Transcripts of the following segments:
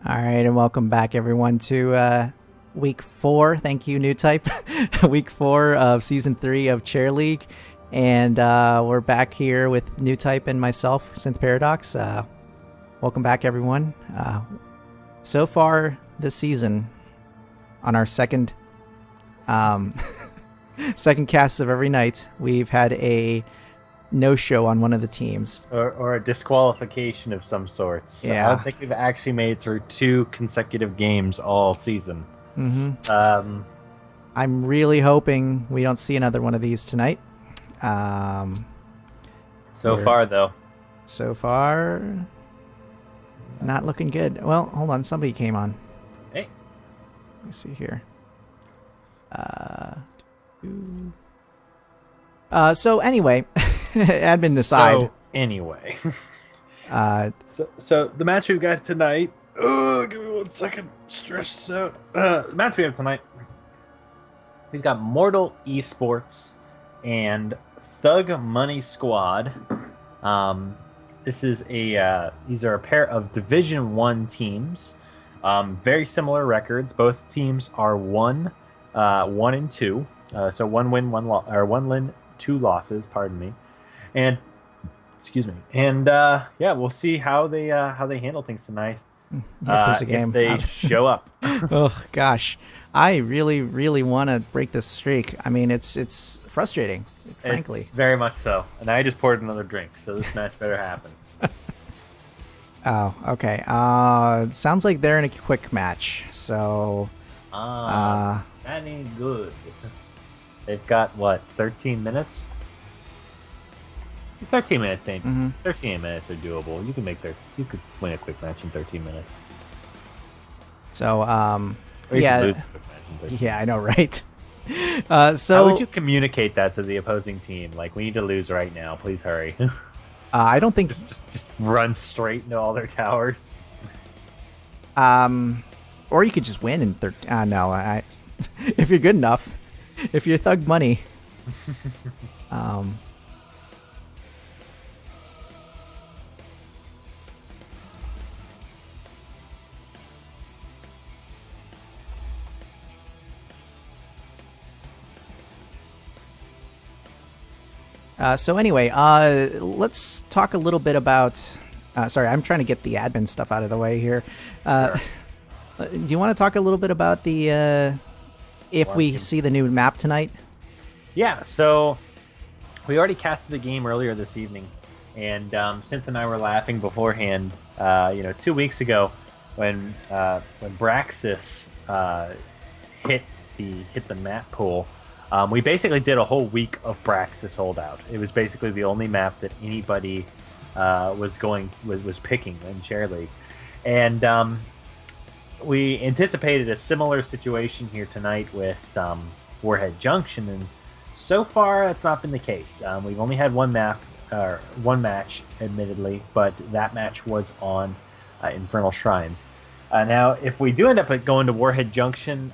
All right, and welcome back, everyone, to week 4. Thank you, New Type. Week 4 of season 3 of Chair League. And we're back here with New Type and myself, Synth Paradox. Welcome back, everyone. So far this season, on our second second cast of every night, we've had a no-show on one of the teams. Or a disqualification of some sorts. Yeah. I don't think we've actually made it through 2 consecutive games all season. Mm-hmm. I'm really hoping we don't see another one of these tonight. So far, though. So far, not looking good. Well, hold on. Somebody came on. Hey. Let me see here. So anyway, admin aside. So anyway. So the match we've got tonight. Give me 1 second. Stress this out. The match we have tonight. We've got Mortal Esports and Thug Money Squad. These are a pair of Division 1 teams. Very similar records. Both teams are 1 and 2. So 1 win, 1 win, 2 losses. Pardon me. And excuse me. And we'll see how they handle things tonight. If there's a game, if they show up. Oh gosh, I really, really want to break this streak. I mean, it's frustrating, frankly. It's very much so. And I just poured another drink, so this match better happen. Oh, okay. Sounds like they're in a quick match. So, that ain't good. They've got what, 13 minutes? 13 minutes ain't. 13 minutes are doable. You could win a quick match in 13 minutes. So, Or you could lose a quick match in 13 yeah, I know, right? So how would you communicate that to the opposing team? Like, we need to lose right now. Please hurry. I don't think just run straight into all their towers. Or you could just win in 13. No, if you're good enough, if you're Thug Money. So anyway, let's talk a little bit about. Sorry, I'm trying to get the admin stuff out of the way here. Sure. Do you want to talk a little bit about the if we see the new map tonight? Yeah. So we already casted a game earlier this evening, and Synth and I were laughing beforehand. 2 weeks ago, when Braxis hit the map pool. We basically did a whole week of Braxis holdout. It was basically the only map that anybody was picking in Chair League, and we anticipated a similar situation here tonight with Warhead Junction, and so far that's not been the case. We've only had one match, admittedly, but that match was on Infernal Shrines. Now, if we do end up going to Warhead Junction.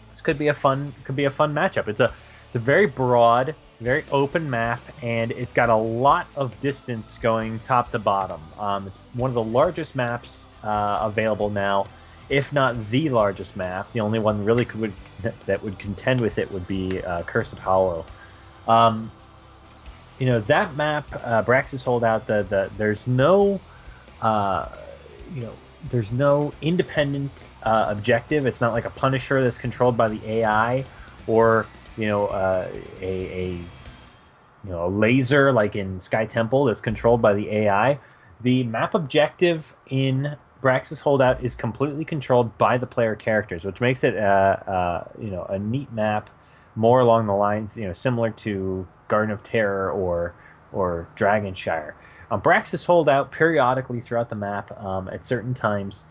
This could be a fun matchup. It's a very broad, very open map, and it's got a lot of distance going top to bottom. It's one of the largest maps available now, if not the largest map. The only one really that would contend with it would be Cursed Hollow. That map, Braxis Holdout. There's no there's no independent objective. It's not like a Punisher that's controlled by the AI, or a laser like in Sky Temple that's controlled by the AI. The map objective in Braxis Holdout is completely controlled by the player characters, which makes it a neat map, more along the lines similar to Garden of Terror or Dragonshire. Braxis Holdout periodically throughout the map, at certain times,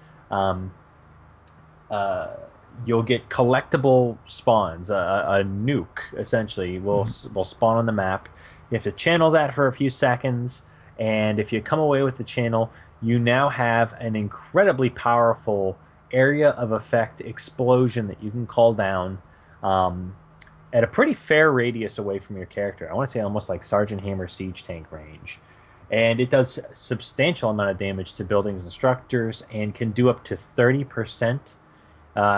you'll get collectible spawns. A nuke, essentially, will spawn on the map. You have to channel that for a few seconds, and if you come away with the channel, you now have an incredibly powerful area of effect explosion that you can call down at a pretty fair radius away from your character. I want to say almost like Sergeant Hammer siege tank range. and it does a substantial amount of damage to buildings and structures, and can do up to 30%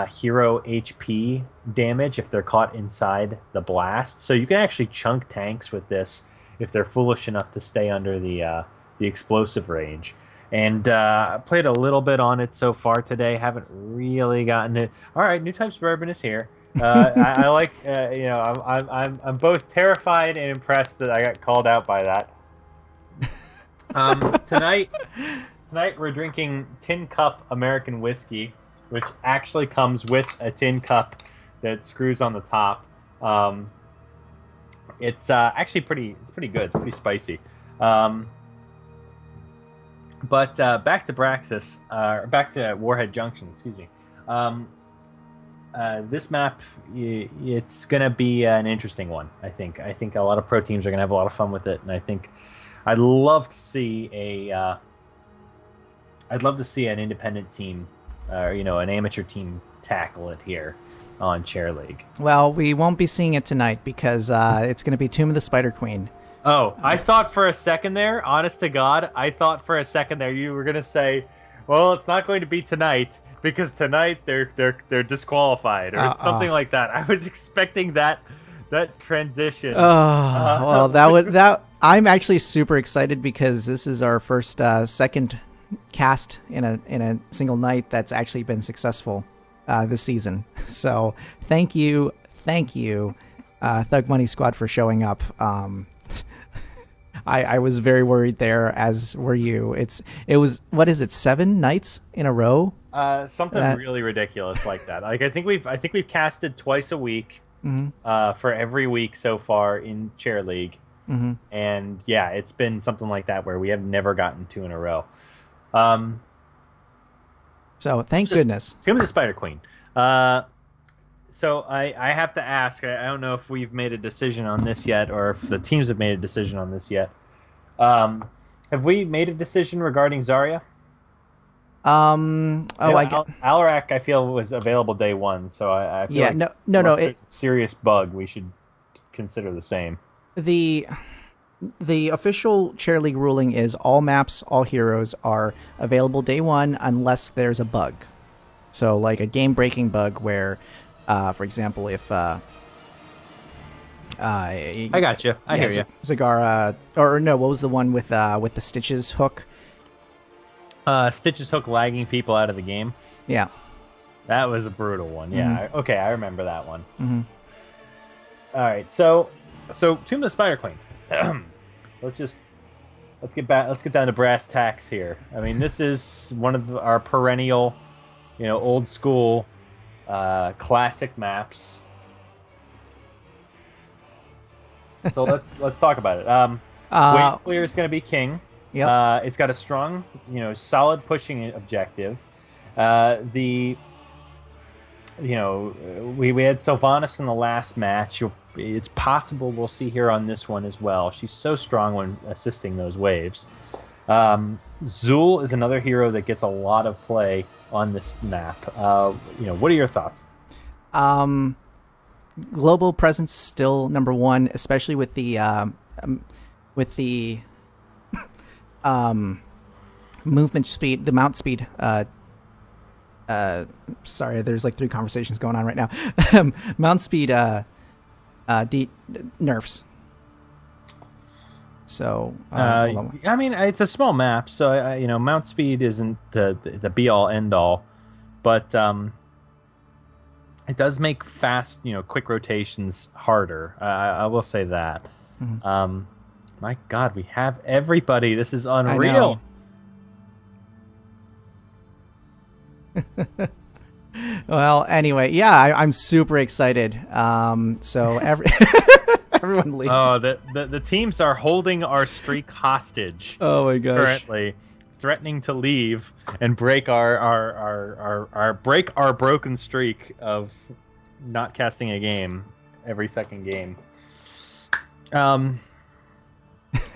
hero HP damage if they're caught inside the blast. So you can actually chunk tanks with this if they're foolish enough to stay under the explosive range. And I played a little bit on it so far today. Haven't really gotten it. All right, New Type Suburban is here. I like, I'm both terrified and impressed that I got called out by that. Tonight we're drinking Tin Cup American whiskey, which actually comes with a tin cup that screws on the top. It's actually pretty good. It's pretty spicy. But back to Braxis, back to Warhead Junction. Excuse me. This map, it's gonna be an interesting one. I think a lot of pro teams are gonna have a lot of fun with it, and I think I'd love to see an independent team, an amateur team tackle it here on Chair League. Well, we won't be seeing it tonight because it's going to be Tomb of the Spider Queen. Oh, I thought for a second there, honest to God, you were gonna say, well, it's not going to be tonight because tonight they're disqualified or something like that. I was expecting that transition. Well, that. I'm actually super excited because this is our first second cast in a single night that's actually been successful this season. So thank you, Thug Money Squad, for showing up. I was very worried there, as were you. It was, what is it, 7 nights in a row? Something really ridiculous like that. Like I think we've casted twice a week for every week so far in Chair League. Mm-hmm. And yeah, it's been something like that where we have never gotten 2 in a row. So thank goodness. Tomb of the Spider Queen. So I have to ask. I don't know if we've made a decision on this yet, or if the teams have made a decision on this yet. Have we made a decision regarding Zarya? Alarak, I feel, was available day 1, so I feel no. It's a serious bug. We should consider the same. The official Chair League ruling is all maps, all heroes are available day 1 unless there's a bug. So like a game-breaking bug where, for example, if I got you. I hear you. Zagara, or no, what was the one with the Stitches hook? Stitches hook lagging people out of the game. Yeah, that was a brutal one. Yeah. Mm-hmm. Okay, I remember that one. Mm-hmm. All right, so Tomb of the Spider Queen. Let's get down to brass tacks here. I mean, this is one of our perennial, old school, classic maps. So let's talk about it. Wave clear is going to be king. Yep. It's got a strong, solid pushing objective. We had Sylvanas in the last match. It's possible we'll see her on this one as well. She's so strong when assisting those waves. Zul is another hero that gets a lot of play on this map. What are your thoughts? Global presence still number 1, especially with the movement speed, the mount speed. Sorry, there's like 3 conversations going on right now. Mount speed nerfs. So I mean, it's a small map, so mount speed isn't the be all end all, but it does make fast, quick rotations harder. I will say that. Mm-hmm. My God, we have everybody. This is unreal. Well, anyway, yeah, I'm super excited. So everyone leave. Oh, the teams are holding our streak hostage. Oh my gosh! Currently, threatening to leave and break our broken streak of not casting a game every second game.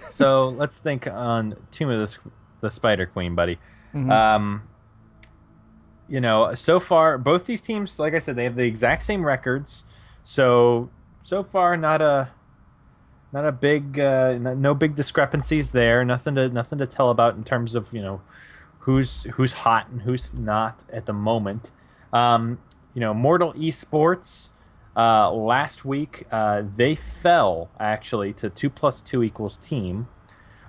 So let's think on Tomb of the Spider Queen, buddy. Mm-hmm. So far, both these teams, like I said, they have the exact same records. So far, not a not a big, no big discrepancies there. Nothing to tell about in terms of who's hot and who's not at the moment. Mortal Esports last week they fell actually to 2+2 = team,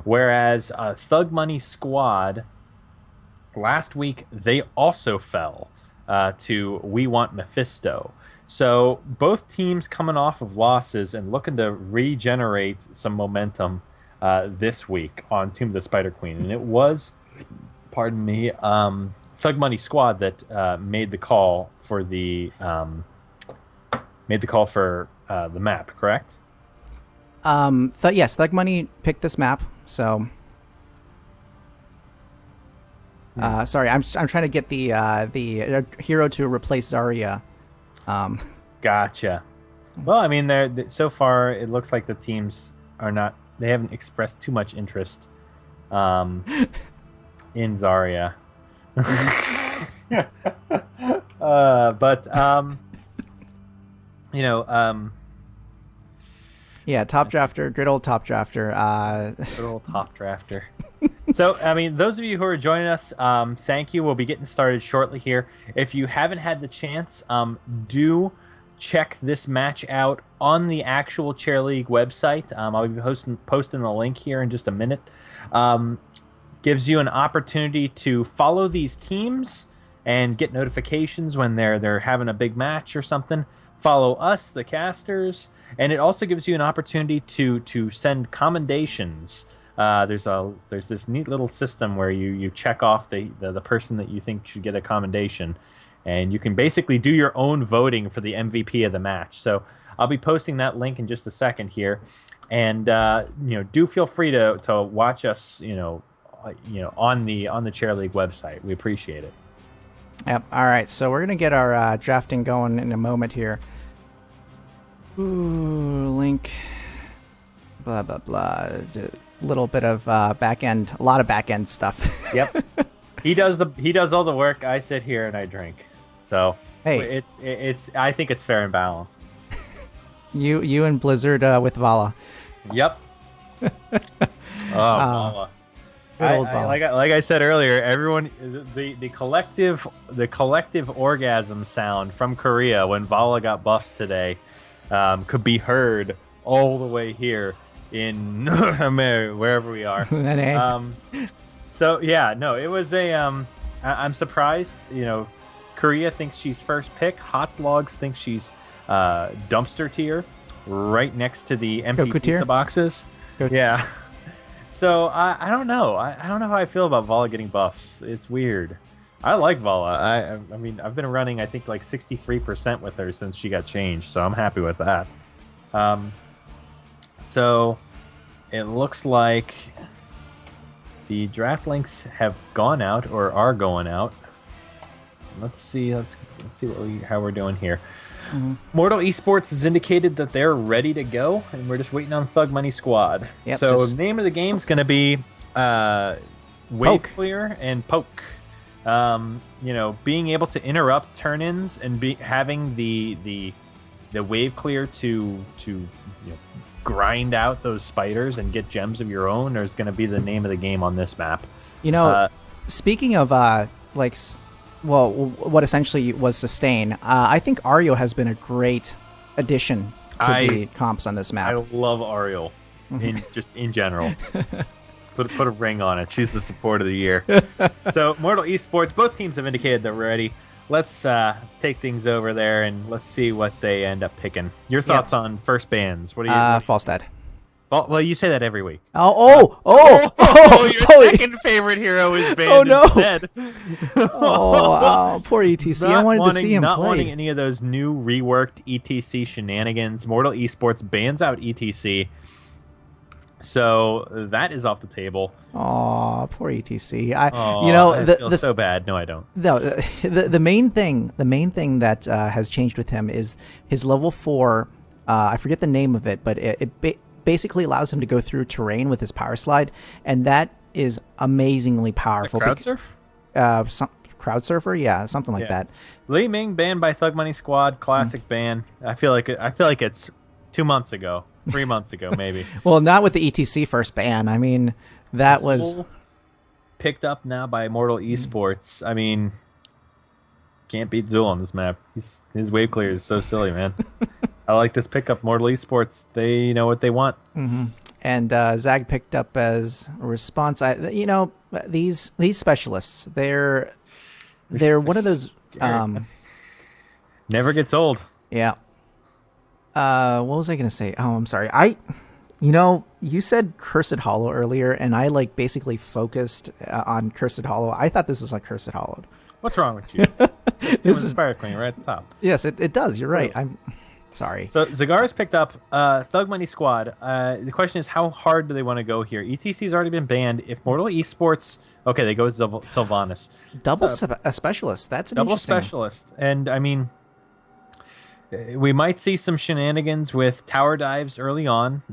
whereas Thug Money Squad last week they also fell to We Want Mephisto. So both teams coming off of losses and looking to regenerate some momentum this week on Tomb of the Spider Queen, and it was, pardon me, Thug Money Squad that made the call for the map, correct? Yes, Thug Money picked this map. So, sorry, I'm trying to get the hero to replace Zarya. Gotcha. Well, I mean, so far it looks like the teams are not. They haven't expressed too much interest in Zarya. But yeah, top drafter, good old top drafter. Good old top drafter. So, I mean, those of you who are joining us, thank you. We'll be getting started shortly here. If you haven't had the chance, do check this match out on the actual Chair League website. I'll be posting the link here in just a minute. Gives you an opportunity to follow these teams and get notifications when they're having a big match or something. Follow us, the casters, and it also gives you an opportunity to send commendations. There's this neat little system where you check off the person that you think should get a commendation, and you can basically do your own voting for the MVP of the match. So I'll be posting that link in just a second here, and do feel free to watch us on the Chair League website. We appreciate it. Yep. All right. So we're gonna get our drafting going in a moment here. Ooh, link. Blah blah blah. Little bit of back end, a lot of back end stuff. Yep. He does all the work. I sit here and I drink. So hey, it's I think it's fair and balanced. You and Blizzard with Vala. Yep. Vala. Like I said earlier, everyone, the collective orgasm sound from Korea when Vala got buffs today could be heard all the way here in wherever we are. So yeah, no, it was I'm surprised. Korea thinks she's first pick. Hotslogs thinks she's dumpster tier, right next to the empty Goku pizza tier? boxes. Yeah. So I don't know. I don't know how I feel about Vala getting buffs. It's weird. I like Vala. I mean, I've been running I think like 63% with her since she got changed, so I'm happy with that. So it looks like the draft links have gone out or are going out. Let's see. Let's see how we're doing here. Mm-hmm. Mortal Esports has indicated that they're ready to go, and we're just waiting on Thug Money Squad. Yep, so the name of the game is going to be Wave Clear and Poke. Being able to interrupt turn-ins and having the Wave Clear to grind out those spiders and get gems of your own is going to be the name of the game on this map. Speaking of what essentially was Sustain, I think Ariel has been a great addition to the comps on this map. I love Ariel in general. Put a ring on it. She's the support of the year. So Mortal Esports, both teams have indicated they're ready. Let's take things over there and let's see what they end up picking. Your thoughts on first bans? What are you? False Dad. Well, you say that every week. Your second favorite hero is banned instead. Poor ETC. I wanted to see him not play. Wanting any of those new reworked ETC shenanigans. Mortal Esports bans out ETC. So that is off the table. Oh, poor ETC. I feel so bad. No, I don't. No, the main thing that has changed with him is his level 4. I forget the name of it, but it basically allows him to go through terrain with his power slide, and that is amazingly powerful. Crowd surf? Crowd surfer, yeah, something like that. Li Ming banned by Thug Money Squad, classic ban. I feel like it's 2 months ago. 3 months ago, maybe. Well, not with the ETC first ban. I mean, that was Zool picked up now by Immortal Esports. I mean, can't beat Zool on this map. His wave clear is so silly, man. I like this pickup. Mortal Esports, they know what they want. and Zag picked up as a response. These specialists, they're one of those. Never gets old. Yeah. What was I gonna say? Oh, I'm sorry. You said Cursed Hollow earlier, and I basically focused on Cursed Hollow. I thought this was like Cursed Hollow. What's wrong with you? This is Fire Queen right at the top. Yes, it does. You're right. I'm sorry. So Zagara's picked up Thug Money Squad. The question is, how hard do they want to go here? ETC's already been banned. If Mortal Esports, okay, they go with Sylvanas. A specialist. That's an double interesting. specialist, and I mean, we might see some shenanigans with tower dives early on.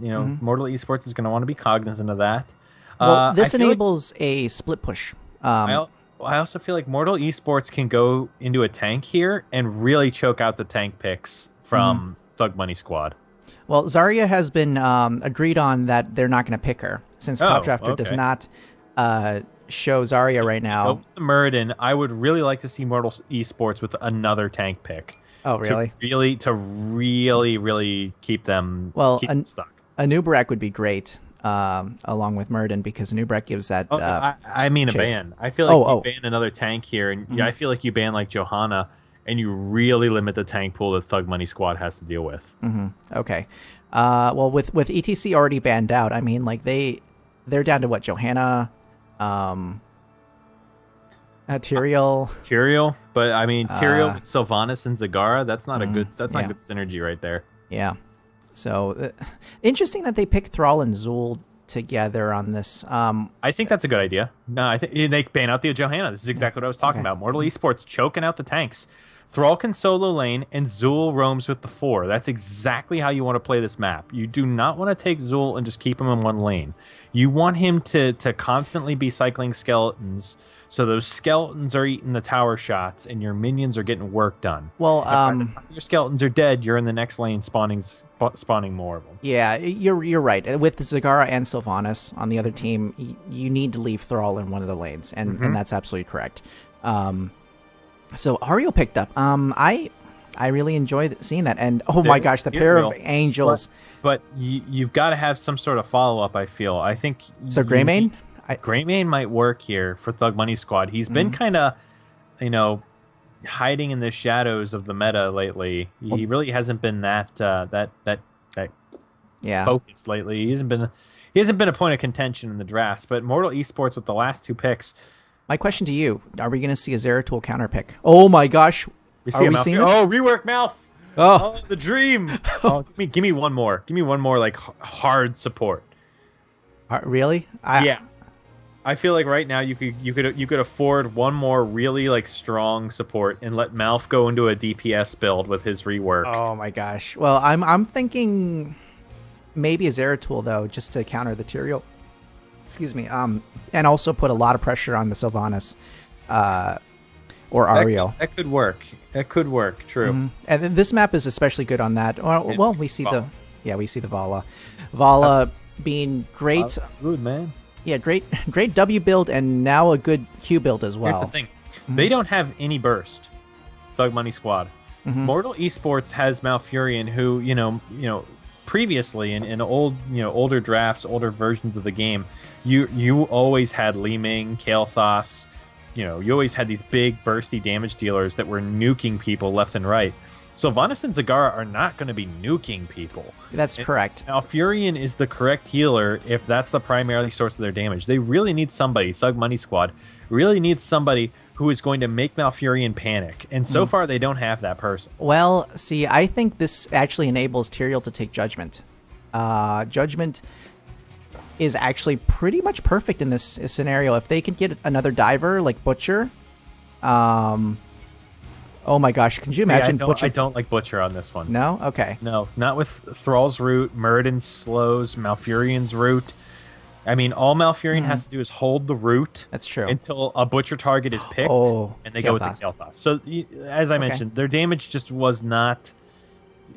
Mortal Esports is going to want to be cognizant of that. Well, this enables a split push. I also feel like Mortal Esports can go into a tank here and really choke out the tank picks from Thug Money Squad. Well, Zarya has been agreed on that they're not going to pick her since Top Drafter does not show Zarya right now. The Muradin, I would really like to see Mortal Esports with another tank pick. Oh, really? To really keep them stuck. A Nubarak would be great, along with Muradin, because Nubarak gives that. I mean, chase. A ban. I feel like you ban another tank here, and I feel like you ban like Johanna, and you really limit the tank pool that Thug Money Squad has to deal with. Okay. Well, with ETC already banned out, I mean, they're down to what? Johanna, Tyrael, but I mean Tyrael with Sylvanas and Zagara, that's not good synergy right there. Yeah. So interesting that they picked Thrall and Zool together on this. I think that's a good idea. No, I think they ban out the Johanna. This is exactly what I was talking about. Mortal Esports choking out the tanks. Thrall can solo lane, and Zool roams with the 4. That's exactly how you want to play this map. You do not want to take Zool and just keep him in one lane. You want him to constantly be cycling skeletons, so those skeletons are eating the tower shots, and your minions are getting work done. Well, your skeletons are dead. You're in the next lane, spawning more of them. Yeah, you're right. With Zagara and Sylvanas on the other team, you need to leave Thrall in one of the lanes, and that's absolutely correct. So Ariel picked up. I really enjoyed seeing that, and my gosh, the pair of angels. But you've got to have some sort of follow up. I feel. I think so. Greymane. Greymane might work here for Thug Money Squad. He's been kind of, hiding in the shadows of the meta lately. He really hasn't been that focused lately. He hasn't been a point of contention in the drafts. But Mortal Esports with the last 2 picks. My question to you: are we going to see a Zeratul counter pick? Oh my gosh! Are we seeing this? Oh, rework mouth! Oh, the dream! Give me one more. Give me one more hard support. Really? Yeah. I feel like right now you could afford one more really strong support and let Malf go into a DPS build with his rework. Oh my gosh! Well, I'm thinking maybe a Zeratul though, just to counter the Tyrael. Excuse me. And also put a lot of pressure on the Sylvanas, or Ariel. That could work. That could work. True. And then this map is especially good on that. Well, we see the Vala. Vala being great. Good man. Yeah, great W build, and now a good Q build as well. Here's the thing: they don't have any burst. Thug Money Squad. Mortal Esports has Malfurion, who previously in older drafts, older versions of the game, you always had Li Ming, Kael'thas. You always had these big bursty damage dealers that were nuking people left and right. Sylvanas and Zagara are not going to be nuking people. That's correct. Malfurion is the correct healer if that's the primary source of their damage. They really need somebody, Thug Money Squad, really needs somebody who is going to make Malfurion panic. And so far, they don't have that person. Well, see, I think this actually enables Tyrael to take Judgment. Judgment is actually pretty much perfect in this scenario. If they can get another diver like Butcher, oh my gosh, can you imagine Butcher? I don't like Butcher on this one. No? Okay. No, not with Thrall's root, Muradin slows, Malfurion's root. I mean, all Malfurion has to do is hold the root. That's true. Until a Butcher target is picked, and they go with the Kael'thas. So, as I mentioned, their damage just was not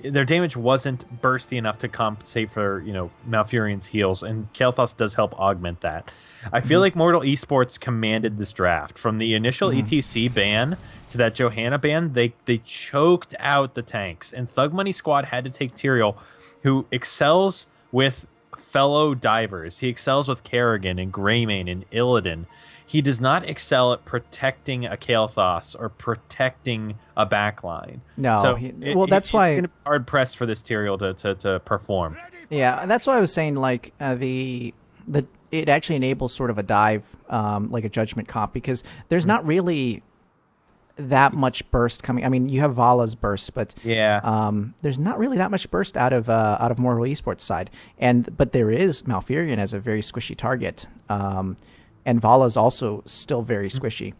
their damage wasn't bursty enough to compensate for Malfurion's heals, and Kael'thas does help augment that. I feel like Mortal Esports commanded this draft from the initial ETC ban to that Johanna ban. They choked out the tanks, and Thug Money Squad had to take Tyrael, who excels with fellow divers. He excels with Kerrigan and Greymane and Illidan. He does not excel at protecting a Kael'thas or protecting a backline. No, so that's why it's hard pressed for this Tyrael to perform. Yeah, that's why I was saying like it actually enables sort of a dive, like a judgment comp, because there's not really that much burst coming. I mean, you have Vala's burst, but there's not really that much burst out of Mortal Esports side, but there is Malfurion as a very squishy target, and Vala's also still very squishy,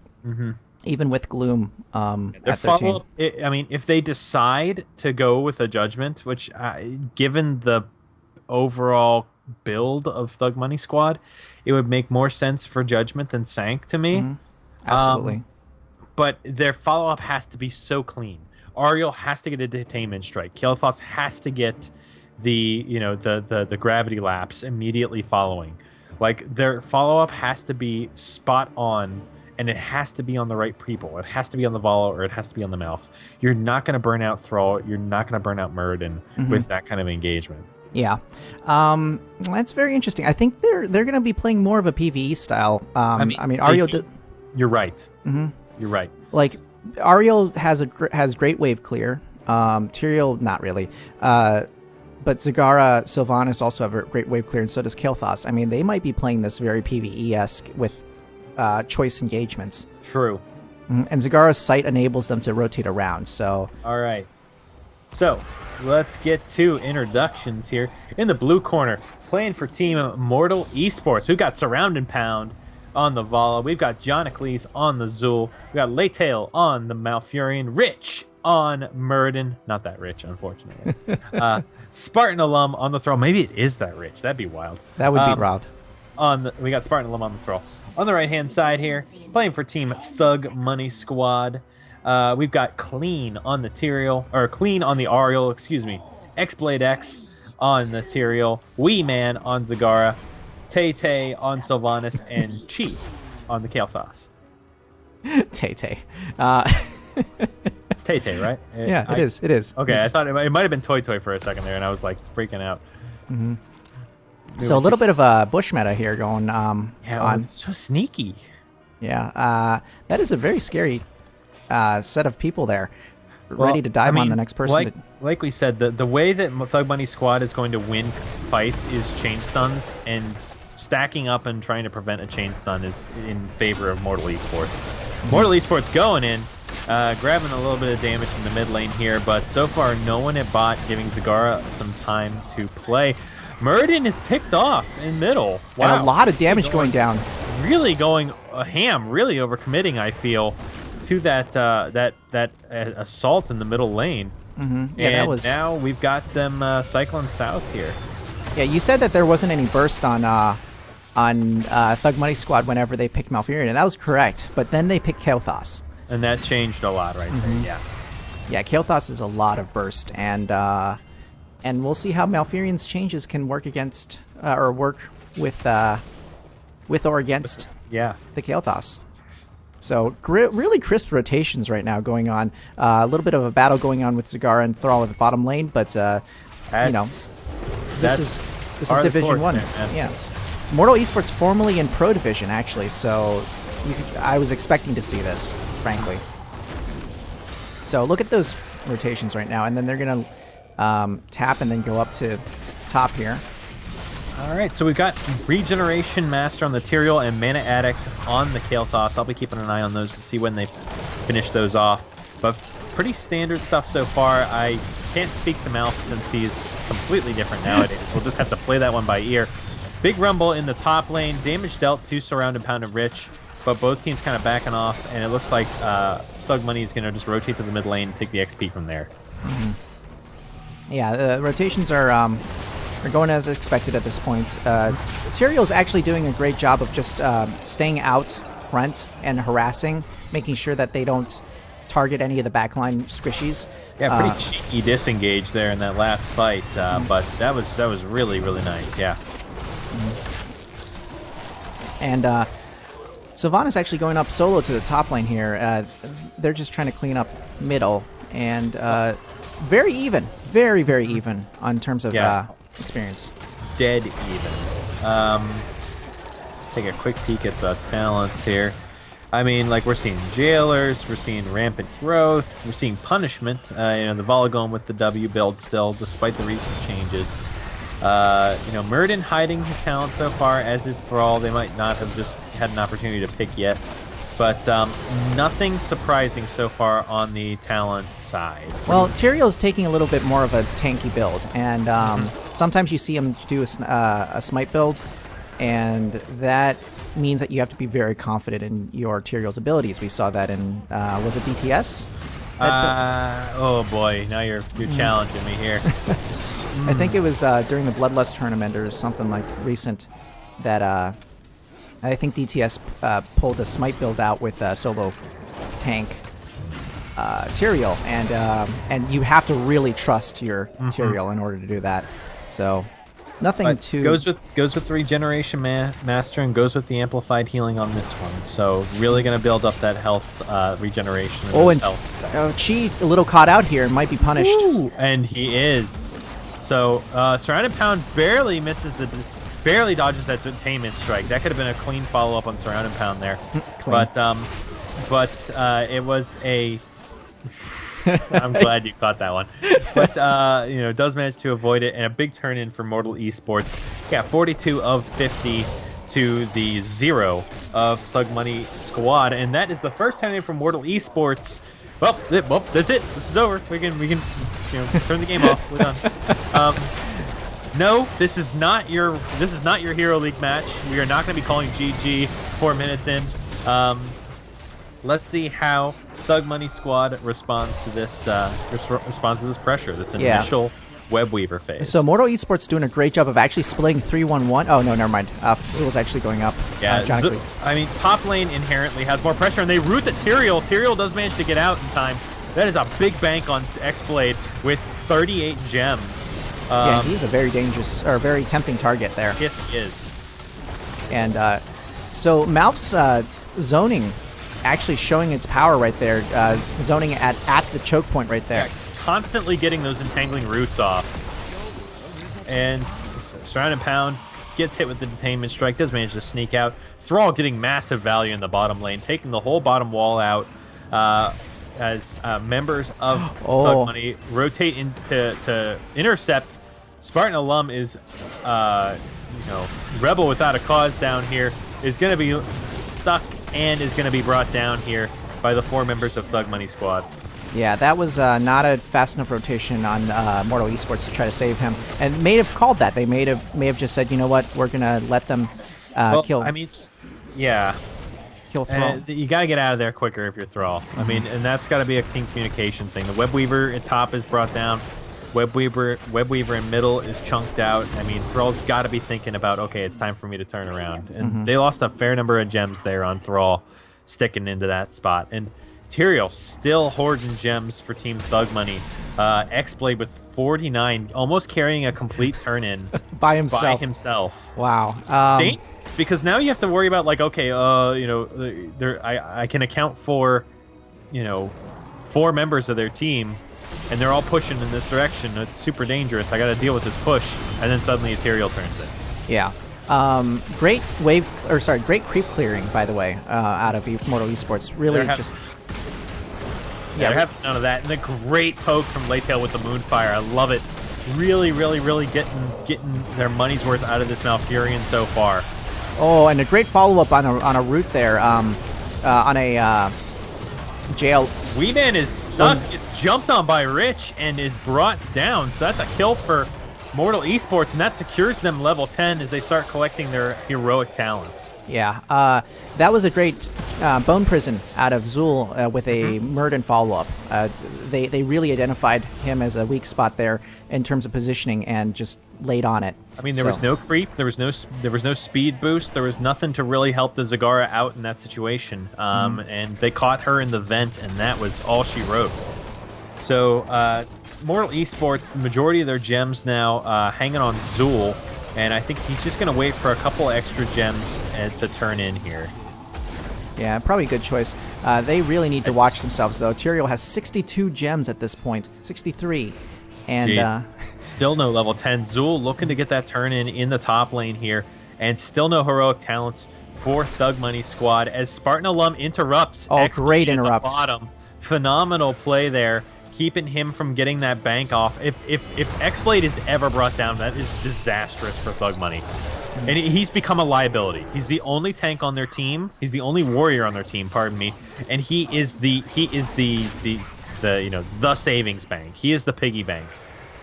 even with Gloom at 13. I mean, if they decide to go with a judgment, which given the overall build of Thug Money Squad, it would make more sense for judgment than Sank to me. Absolutely. But their follow-up has to be so clean. Ariel has to get a detainment strike. Kael'thas has to get the gravity lapse immediately following. Like, their follow-up has to be spot on, and it has to be on the right people. It has to be on the Vala, or it has to be on the Malf. You're not going to burn out Thrall. You're not going to burn out Muradin with that kind of engagement. Yeah, that's very interesting. I think they're going to be playing more of a PvE style. I mean, Ariel. You're right. You're right. Like, Ariel has great wave clear. Tyrael, not really. But Zagara, Sylvanas also have a great wave clear, and so does Kael'thas. I mean, they might be playing this very PvE-esque with choice engagements. True. And Zagara's sight enables them to rotate around. So. All right. So let's get to introductions here. In the blue corner, playing for Team Mortal Esports, we've got Surround and Pound on the Vala. We've got Jonicles on the Zul. We've got Laytail on the Malfurion. Rich on Muradin. Not that rich, unfortunately. Spartan Alum on the Thrall. Maybe it is that rich. That'd be wild. That would be wild. We got Spartan Alum on the Thrall. On the right-hand side here, playing for Team Thug Money Squad, we've got Clean on the Tyrael, or Clean on the Ariel, excuse me. X-Blade X on the Tyrael. Wee Man on Zagara. Tay on Sylvanas, and Chi on the Kael'thas. Tay. It's Tay, right? Yeah, it is. It is. Okay, I thought it might have been Toy for a second there, and I was like freaking out. So a little bit of a bush meta here going on. So sneaky. Yeah, that is a very scary set of people there, ready to dive on the next person. Like we said, the way that Thug Money Squad is going to win fights is chain stuns, and stacking up and trying to prevent a chain stun is in favor of Mortal Esports. Mortal Esports going in, grabbing a little bit of damage in the mid lane here, but so far no one at bot, giving Zagara some time to play. Muradin is picked off in middle. Wow. And a lot of damage going down. Really going ham, really overcommitting, I feel, to that assault in the middle lane. Yeah, and now we've got them cycling south here. Yeah, you said that there wasn't any burst on Thug Money Squad whenever they picked Malfurion, and that was correct. But then they picked Kael'thas. And that changed a lot right there, yeah. Yeah, Kael'thas is a lot of burst, and we'll see how Malfurion's changes can work against, or work with or against the Kael'thas. So really crisp rotations right now going on. A little bit of a battle going on with Zagara and Thrall at the bottom lane, but this is Division 1. Yeah, Mortal Esports formerly in Pro Division actually. So I was expecting to see this, frankly. So look at those rotations right now, and then they're gonna tap and then go up to top here. All right, so we've got Regeneration Master on the Tyrael and Mana Addict on the Kael'thas. I'll be keeping an eye on those to see when they finish those off. But pretty standard stuff so far. I can't speak to Malf since he's completely different nowadays. We'll just have to play that one by ear. Big Rumble in the top lane. Damage dealt to Surround and Pound and Rich, but both teams kind of backing off, and it looks like Thug Money is going to just rotate to the mid lane and take the XP from there. Yeah, the rotations are going as expected at this point. Tyrael's actually doing a great job of just staying out front and harassing, making sure that they don't target any of the backline squishies. Yeah, pretty cheeky disengage there in that last fight, but that was really, really nice. Yeah. And Sylvanas actually going up solo to the top lane here. They're just trying to clean up middle, and very even, very, very even on terms of experience. Dead even. Let's take a quick peek at the talents here. I mean, like, we're seeing Jailers, we're seeing Rampant Growth, we're seeing Punishment. The Volley going with the W build still, despite the recent changes. Murden hiding his talent so far, as is Thrall. They might not have just had an opportunity to pick yet. But nothing surprising so far on the talent side. Well, Tyrael's taking a little bit more of a tanky build, and sometimes you see him do a smite build, and that means that you have to be very confident in your Tyrael's abilities. We saw that in, was it DTS? Oh boy, now you're challenging me here. I think it was during the Bloodlust tournament or something like recent that I think DTS pulled a smite build out with solo tank Tyrael, and you have to really trust your Tyrael in order to do that. So nothing too goes with regeneration master and goes with the amplified healing on this one. So really going to build up that health regeneration. And Chi a little caught out here and might be punished. Ooh, and he is. So Surrounded Pound barely dodges that Detainment Strike. That could have been a clean follow-up on Surrounded Pound there. But it was a... I'm glad you caught that one. But, does manage to avoid it, and a big turn-in for Mortal Esports. Yeah, 42 of 50 to the 0 of Thug Money Squad, and that is the first turn-in from Mortal Esports. Well, that's it. This is over. We can turn the game off. We're done. No, this is not your Hero League match. We are not going to be calling GG 4 minutes in. Let's see how Thug Money Squad responds to this pressure, this initial Web Weaver phase. So Mortal Esports doing a great job of actually splitting 3-1-1. Oh no, never mind. Zul's actually going up. Yeah, top lane inherently has more pressure, and they root the Tyrael. Tyrael does manage to get out in time. That is a big bank on X-Blade with 38 gems. Yeah, he's a very dangerous, or very tempting target there. Yes, he is. And so Malph's zoning actually showing its power right there, zoning at the choke point right there. Yeah, constantly getting those entangling roots off. And Surrounded Pound gets hit with the Detainment Strike, does manage to sneak out. Thrall getting massive value in the bottom lane, taking the whole bottom wall out as members of Thug Money rotate to intercept. Spartan Alum is, Rebel Without a Cause down here, is going to be stuck and is going to be brought down here by the 4 members of Thug Money Squad. Yeah, that was not a fast enough rotation on Mortal Esports to try to save him, and may have called that. They may have just said, you know what, we're going to let them kill. I mean, yeah. Kill Thrall. You got to get out of there quicker if you're Thrall. I mean, and that's got to be a team communication thing. The Web Weaver at top is brought down. Web Weaver in middle is chunked out. I mean, Thrall's got to be thinking about, okay, it's time for me to turn around. And they lost a fair number of gems there on Thrall, sticking into that spot. And Tyrael still hoarding gems for Team Thug Money. X-Blade with 49, almost carrying a complete turn-in by himself. Wow. Because now you have to worry about, like, okay, I can account for, 4 members of their team, and they're all pushing in this direction. It's super dangerous. I got to deal with this push, and then suddenly a Tyrael turns in. Yeah. Great creep clearing, by the way, out of Mortal Esports. Really just... Yeah, they're having none of that. And the great poke from Laytail with the Moonfire. I love it. Really, really, really getting their money's worth out of this Malfurion so far. Oh, and a great follow-up on a route there. On a jail. Weeman is stuck. It's jumped on by Rich and is brought down. So that's a kill for Mortal Esports, and that secures them level 10 as they start collecting their heroic talents. Yeah, that was a great Bone Prison out of Zul with a Murden follow-up. They really identified him as a weak spot there in terms of positioning and just laid on it. I mean, there was no creep, there was no speed boost, there was nothing to really help the Zagara out in that situation. And they caught her in the vent, and that was all she wrote. So Mortal Esports, the majority of their gems now hanging on Zool, and I think he's just going to wait for a couple extra gems to turn in here. Yeah, probably a good choice. They really need to watch themselves, though. Tyrael has 62 gems at this point, 63. And still no level 10. Zool looking to get that turn in the top lane here, and still no heroic talents for Thug Money Squad as Spartan Alum interrupts. Oh, great interrupt. Bottom. Phenomenal play there, keeping him from getting that bank off. If X-Blade is ever brought down, that is disastrous for Thug Money. And he's become a liability. He's the only tank on their team. He's the only warrior on their team, pardon me. And he is the savings bank. He is the piggy bank.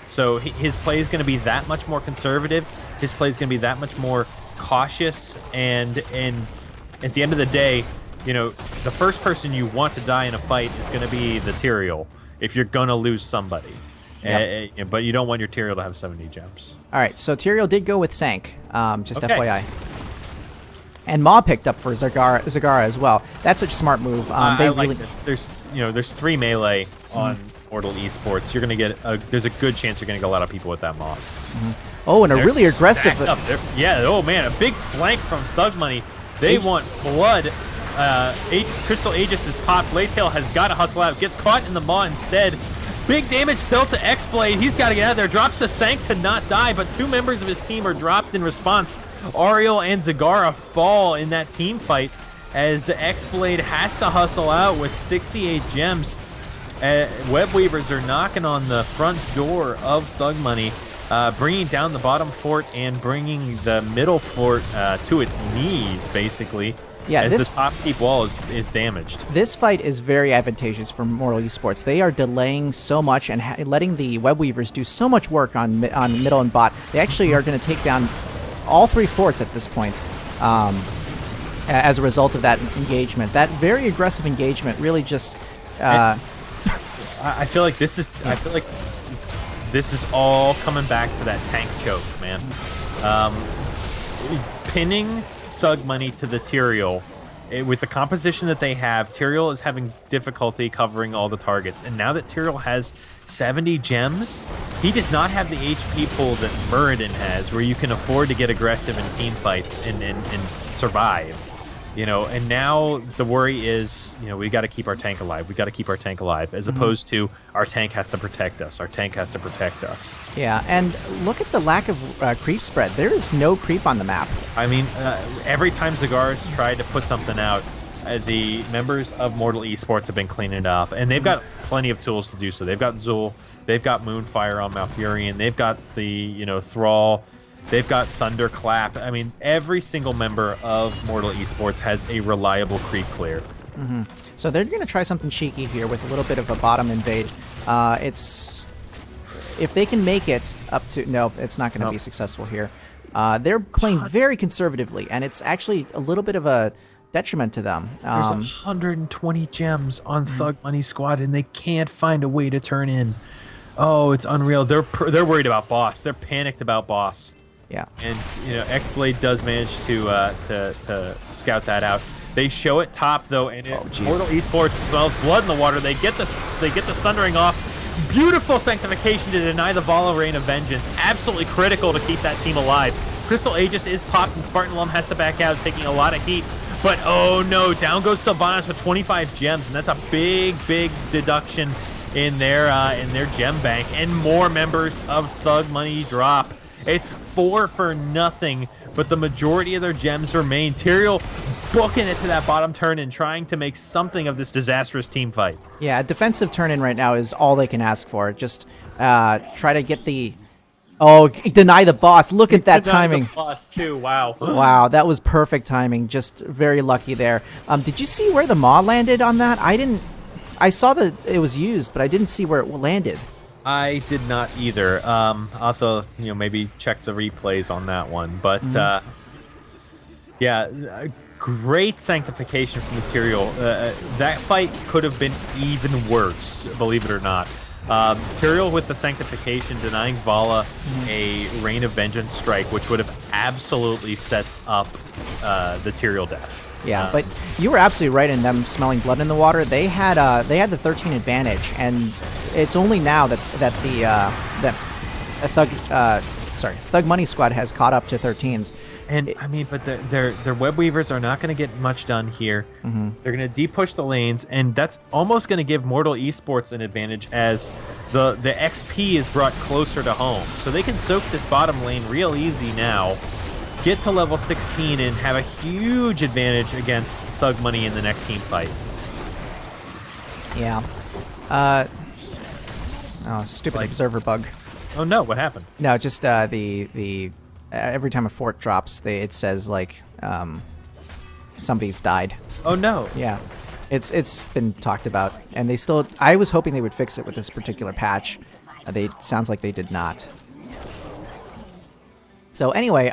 So his play is going to be that much more conservative. His play is going to be that much more cautious. And at the end of the day, the first person you want to die in a fight is going to be the Tyrael if you're going to lose somebody. Yep. But you don't want your Tyrael to have 70 gems. All right, so Tyrael did go with Sank, just FYI. And Ma picked up for Zagara as well. That's a smart move. I like this. There's 3 melee on Mortal Esports. You're gonna get there's a good chance you're gonna get a lot of people with that Ma. Oh, and a really aggressive. Oh man, a big flank from Thug Money. They want blood. Crystal Aegis is popped. Laytail has got to hustle out. Gets caught in the maw instead. Big damage dealt to X-Blade. He's got to get out of there. Drops the Sank to not die, but 2 members of his team are dropped in response. Ariel and Zagara fall in that team fight as X-Blade has to hustle out with 68 gems. Web Weavers are knocking on the front door of Thug Money, bringing down the bottom fort and bringing the middle fort to its knees, basically. Yeah, as the top keep wall is damaged. This fight is very advantageous for Mortal Esports. They are delaying so much and letting the Web Weavers do so much work on middle and bot. They actually are going to take down all 3 forts at this point as a result of that engagement. That very aggressive engagement really just... I feel like this is... I feel like this is all coming back to that tank choke, man. Pinning Thug Money to the Tyrael. With the composition that they have, Tyrael is having difficulty covering all the targets. And now that Tyrael has 70 gems, he does not have the HP pool that Muradin has, where you can afford to get aggressive in team fights and survive. And now the worry is, we got to keep our tank alive. We got to keep our tank alive, as opposed to our tank has to protect us. Our tank has to protect us. Yeah, and look at the lack of creep spread. There is no creep on the map. I mean, every time Zagara's tried to put something out, the members of Mortal Esports have been cleaning it up, and they've got plenty of tools to do so. They've got Zool, they've got Moonfire on Malfurion, they've got the Thrall. They've got Thunderclap. I mean, every single member of Mortal Esports has a reliable creep clear. So they're going to try something cheeky here with a little bit of a bottom invade. If they can make it up to... No, it's not going to be successful here. They're playing very conservatively, and it's actually a little bit of a detriment to them. There's 120 gems on Thug Money Squad, and they can't find a way to turn in. Oh, it's unreal. They're worried about boss. They're panicked about boss. Yeah, and X-Blade does manage to scout that out. They show it top though, and Mortal Esports smells blood in the water. They get the sundering off. Beautiful sanctification to deny the Vala Rain of Vengeance. Absolutely critical to keep that team alive. Crystal Aegis is popped, and Spartan Alum has to back out, taking a lot of heat. But oh no, down goes Sylvanas with 25 gems, and that's a big deduction in their gem bank. And more members of Thug Money drop. It's 4 for nothing, but the majority of their gems remain. Tyrael booking it to that bottom turn and trying to make something of this disastrous team fight. Yeah, a defensive turn-in right now is all they can ask for. Just try to get the... Oh, deny the boss. Look at that timing. The boss too. Wow. Wow, that was perfect timing. Just very lucky there. Did you see where the Maw landed on that? I didn't... I saw that it was used, but I didn't see where it landed. I did not either. I'll have to, maybe check the replays on that one. But yeah, great sanctification from Tyrael. That fight could have been even worse, believe it or not. Tyrael with the Sanctification denying Vala a Rain of Vengeance strike, which would have absolutely set up the Tyrael death. Yeah, but you were absolutely right in them smelling blood in the water. They had the 13 advantage, and it's only now that Thug Money Squad has caught up to 13s. And I mean, but their web weavers are not going to get much done here. They're going to de-push the lanes, and that's almost going to give Mortal Esports an advantage as the XP is brought closer to home, so they can soak this bottom lane real easy now. Get to level 16 and have a huge advantage against Thug Money in the next team fight. Yeah. Stupid observer bug. Oh no, what happened? No, just the every time a fort drops, it says like somebody's died. Oh no. Yeah. It's been talked about, and they still. I was hoping they would fix it with this particular patch. Sounds like they did not. So anyway,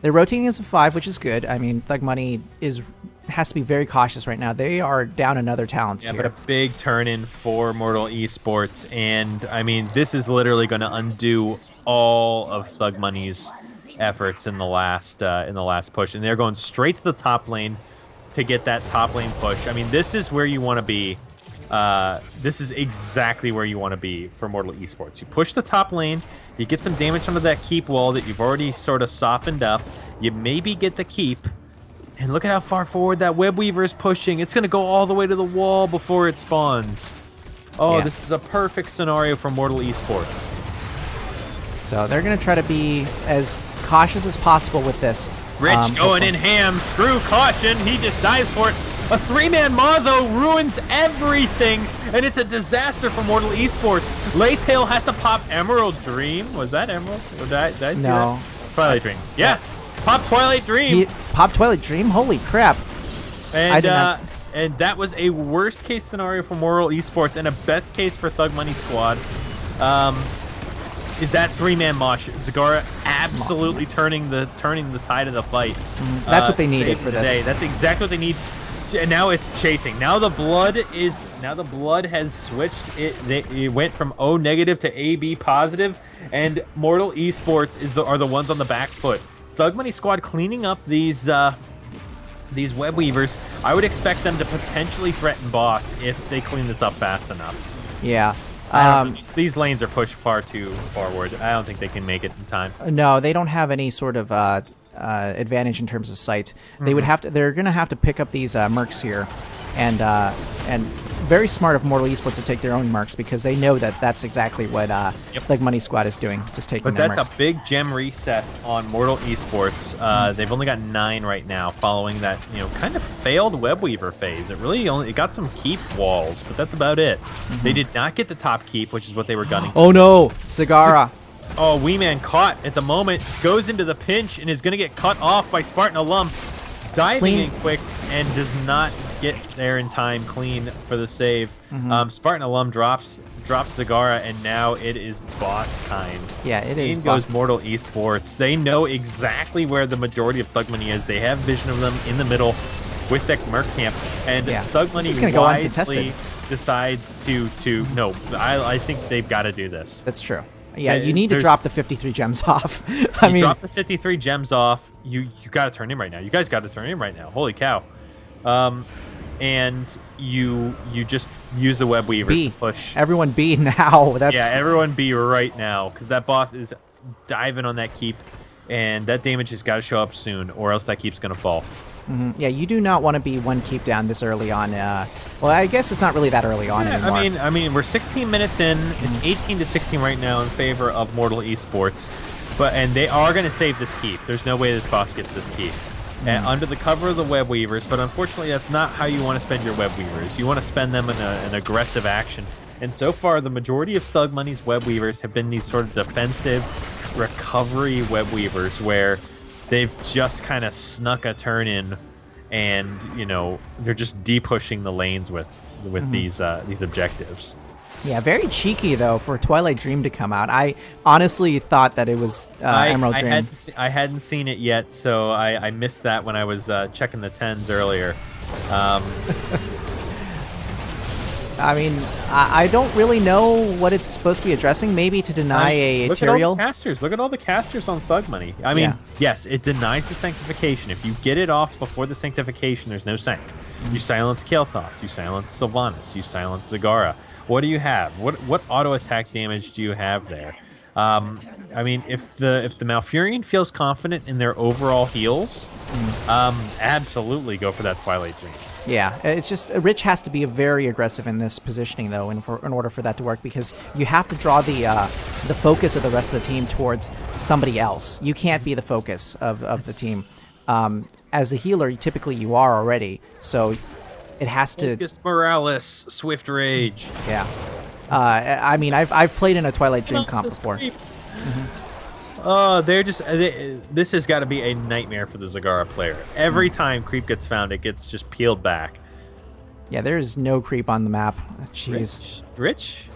they're rotating as a 5, which is good. I mean, Thug Money has to be very cautious right now. They are down another talent here. Yeah, but a big turn in for Mortal Esports, and I mean, this is literally going to undo all of Thug Money's efforts in the last push, and they're going straight to the top lane to get that top lane push. I mean, this is where you want to be. This is exactly where you want to be for Mortal Esports. You push the top lane, you get some damage onto that keep wall that you've already sort of softened up, you maybe get the keep, and look at how far forward that web weaver is pushing. It's going to go all the way to the wall before it spawns. Oh, yeah. This is a perfect scenario for Mortal Esports. So they're going to try to be as cautious as possible with this. Rich going in ham. Screw caution. He just dives for it. A 3-man Maw, though, ruins everything, and it's a disaster for Mortal Esports. Laytail has to pop Emerald Dream. Was that Emerald? Or did I see that? Twilight Dream. Yeah. Pop Twilight Dream. Pop Twilight Dream? Holy crap. And that was a worst-case scenario for Mortal Esports and a best case for Thug Money Squad. That 3-man mosh, Zagara absolutely turning the tide of the fight. That's what they needed for this. That's exactly what they need. And now it's chasing. Now the blood has switched. It went from O negative to AB positive, and Mortal Esports are the ones on the back foot. Thug Money Squad cleaning up these web weavers. I would expect them to potentially threaten boss if they clean this up fast enough. Yeah. These lanes are pushed far too forward. I don't think they can make it in time. No, they don't have any sort of advantage in terms of sight. They would have to. They're going to have to pick up these mercs here, and very smart of Mortal Esports to take their own mercs because they know that that's exactly what Thug Money Squad is doing, just taking. But that's a big gem reset on Mortal Esports. They've only got 9 right now, following that kind of failed web weaver phase. It got some keep walls, but that's about it. They did not get the top keep, which is what they were gunning. Oh no, Zagara. Oh, Wee Man caught at the moment, goes into the pinch and is going to get cut off by Spartan Alum. Diving in quick and does not get there in time clean for the save. Spartan Alum drops Zagara, and now it is boss time. Yeah, it is. In goes Mortal Esports. They know exactly where the majority of Thug Money is. They have vision of them in the middle with that Merc camp. And Thug Money wisely decides to no, I think they've got to do this. That's true. Yeah, you need to drop the 53 gems off. I mean, drop the 53 gems off. You got to turn in right now. You guys got to turn in right now. Holy cow! And you just use the web weavers to push. Everyone B now. Everyone B right now because that boss is diving on that keep, and that damage has got to show up soon, or else that keep's gonna fall. Yeah, you do not want to be one keep down this early on. Well, I guess it's not really that early on anymore. I mean, we're 16 minutes in. It's 18 to 16 right now in favor of Mortal Esports, and they are going to save this keep. There's no way this boss gets this keep. Under the cover of the web weavers, but unfortunately, that's not how you want to spend your web weavers. You want to spend them in an aggressive action. And so far, the majority of Thug Money's web weavers have been these sort of defensive recovery web weavers where they've just kind of snuck a turn in, and they're just de-pushing the lanes with these objectives. Yeah, very cheeky though for Twilight Dream to come out. I honestly thought that it was Emerald Dream. I hadn't seen it yet, so I missed that when I was checking the 10s earlier. I mean, I don't really know what it's supposed to be addressing. Maybe to deny a Look at all Tyrael. the casters. Look at all the casters on Thug Money. I mean, Yeah. yes, it denies the sanctification. If you get it off before the sanctification, there's no sank. You silence Kael'thas. You silence Sylvanas. You silence Zagara. What do you have? What auto attack damage do you have there? I mean, if the Malfurion feels confident in their overall heals, absolutely go for that Twilight Dream. Yeah, it's just Rich has to be very aggressive in this positioning though, in order for that to work, because you have to draw the focus of the rest of the team towards somebody else. You can't be the focus of the team. As the healer, typically you are already, so it has to. Focus Morales, Swift Rage. Yeah. I mean, I've played in a Twilight Dream comp before. Oh, this has got to be a nightmare for the Zagara player. Every time creep gets found, it gets just peeled back. Yeah, there's no creep on the map. Jeez. Rich?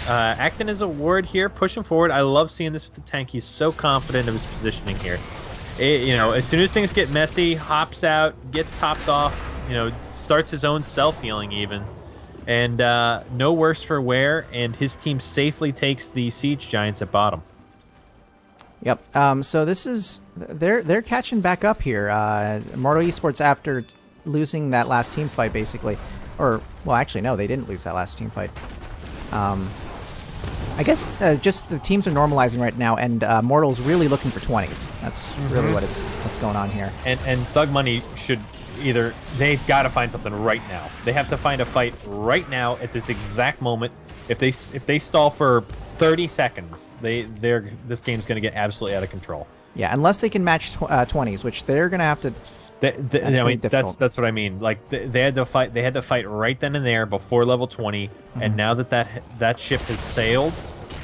Acting as a ward here, pushing forward. I love seeing this with the tank. He's so confident of his positioning here. As soon as things get messy, hops out, gets topped off, starts his own self-healing even. And no worse for wear, and his team safely takes the Siege Giants at bottom. Yep. So this is they're catching back up here. Mortal Esports, after losing that last team fight, basically, or well, actually no, they didn't lose that last team fight. I guess just the teams are normalizing right now, and Mortal's really looking for 20s. That's really what's going on here. And Thug Money should they've got to find something right now. They have to find a fight right now at this exact moment. If they stall for 30 seconds, this game's going to get absolutely out of control. Yeah, unless they can match 20s, which they're going to have to. That's what I mean. Like they had to fight. They had to fight right then and there before level 20. And now that ship has sailed,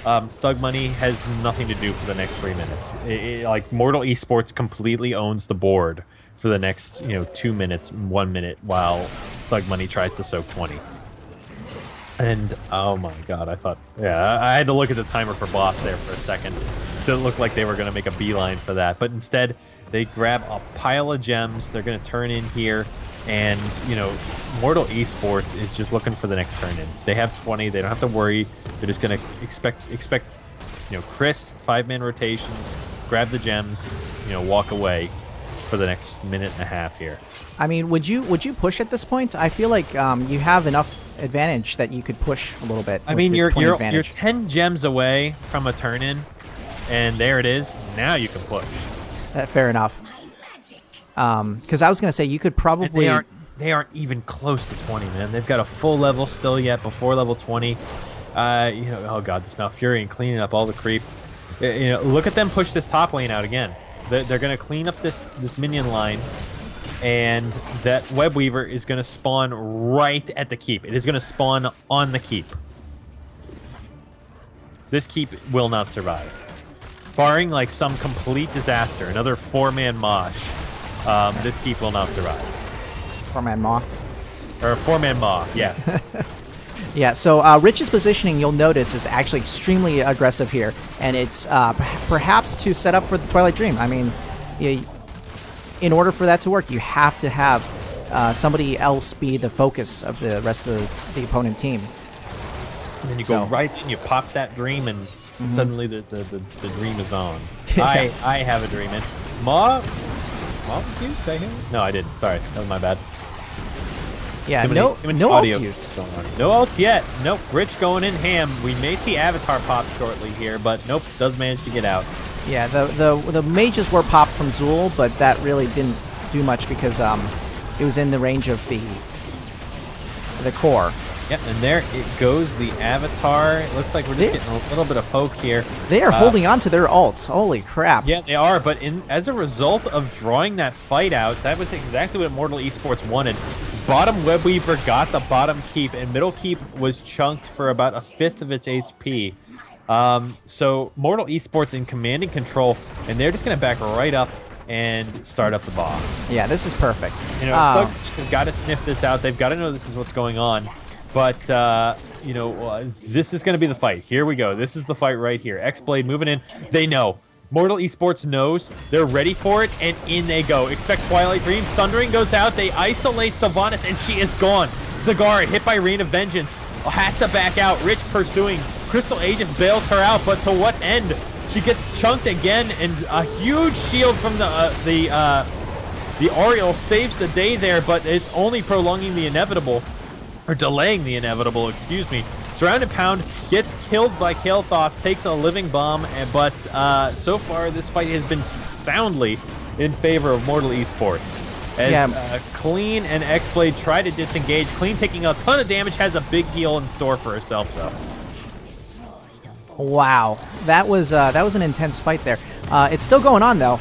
Thug Money has nothing to do for the next 3 minutes. Like Mortal Esports completely owns the board for the next 2 minutes, 1 minute, while Thug Money tries to soak 20. And oh my god, I had to look at the timer for boss there for a second, so it looked like they were going to make a beeline for that, but instead they grab a pile of gems. They're going to turn in here, and Mortal Esports is just looking for the next turn in. They have 20. They don't have to worry. They're just going to expect crisp 5-man rotations, grab the gems, walk away for the next minute and a half here. I mean, would you push at this point? I feel like you have enough advantage that you could push a little bit. I mean, you're 10 gems away from a turn in, and there it is. Now you can push. Fair enough. Because I was gonna say you could probably. And they aren't even close to 20, man. They've got a full level still yet before level 20. Oh god, this Malfurion cleaning up all the creep. Look at them push this top lane out again. They're gonna clean up this minion line. And that Web Weaver is going to spawn right at the keep. It is going to spawn on the keep. This keep will not survive. Barring like some complete disaster, another 4-man mosh, this keep will not survive. 4-man maw. Or 4-man maw, yes. Yeah, so Rich's positioning, you'll notice, is actually extremely aggressive here. And it's perhaps to set up for the Twilight Dream. I mean, in order for that to work, you have to have somebody else be the focus of the rest of the opponent team. And then you go right and you pop that dream, and suddenly the dream is on. Yeah. I have a dream. And Maw was used? Did I hear it? No, I didn't. Sorry, that was my bad. Yeah, no ults used. No ults yet. Nope, Rich going in ham. We may see Avatar pop shortly here, but nope, does manage to get out. Yeah, the mages were popped from Zul, but that really didn't do much because it was in the range of the core. Yep, and there it goes, the Avatar. It looks like we're just getting a little bit of poke here. They are holding on to their ults. Holy crap. Yeah, they are, but as a result of drawing that fight out, that was exactly what Mortal Esports wanted. Bottom Webweaver got the bottom keep, and middle keep was chunked for about 1/5 of its HP. So Mortal Esports in command and control, and they're just going to back right up and start up the boss. Yeah, this is perfect. Thug has got to sniff this out. They've got to know this is what's going on. But, this is going to be the fight. Here we go. This is the fight right here. X-Blade moving in. They know. Mortal Esports knows. They're ready for it, and in they go. Expect Twilight Dream. Sundering goes out. They isolate Sylvanas, and she is gone. Zagara hit by Rain of Vengeance. Has to back out. Rich pursuing. Crystal Agent bails her out, but to what end? She gets chunked again, and a huge shield from the Oriole saves the day there, but it's only prolonging the inevitable. Or delaying the inevitable, excuse me. Surround and Pound gets killed by Kael'thas, takes a living bomb, but so far this fight has been soundly in favor of Mortal Esports. As Clean and X-Blade try to disengage. Clean taking a ton of damage, has a big heal in store for herself, though. Wow, that was an intense fight there. It's still going on, though,